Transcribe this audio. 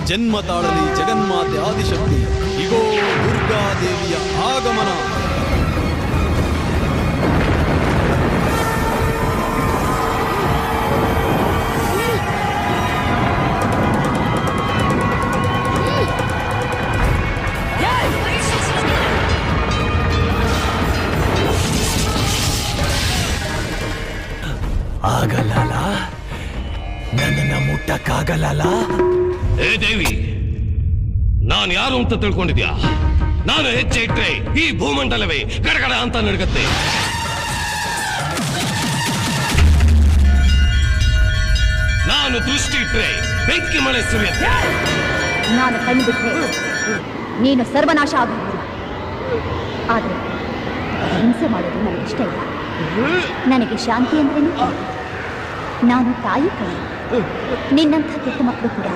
ಜನ್ಮ ತಾಳಲಿ ಜಗನ್ಮಾತೆ ಆದಿಶಕ್ತಿ. ಇಗೋ ದುರ್ಗಾದೇವಿಯ ಆಗಮನ. ಆಗಲ್ಲ, ನನ್ನನ್ನ ಮುಟ್ಟಕ್ಕಾಗಲ್ಲ. ಏ ದೇವಿ, ನಾನು ಯಾರು ಅಂತ ತಿಳ್ಕೊಂಡಿದ್ಯಾ? ನಾನು ಹೆಜ್ಜೆ ಇಟ್ರೆ ಈ ಭೂಮಂಡಲವೇ ಗಡಗಡ ಅಂತ ನಡುಗತ್ತೆ. ನಾನು ದೃಷ್ಟಿ ಇಟ್ರೆ ಬೆಂಕಿ ಮಳೆ ಸುರಿಯುತ್ತೆ. ನಾನು ಕಣ್ಬಿಟ್ರೆ ನೀನು ಸರ್ವನಾಶ ಆಗಬಹುದು. ಆದ್ರೆ ಹಿಂಸೆ ಮಾಡೋದು ನನಗೆ ಇಷ್ಟ ಇಲ್ಲ. ನನಗೆ ಶಾಂತಿ ಅಂದ್ರೇನು? ನಾನು ತಾಯಿ ಕಣ್ಣು. ನಿನ್ನಂಥ ಕೆಟ್ಟ ಮಕ್ಕಳು ಕೂಡ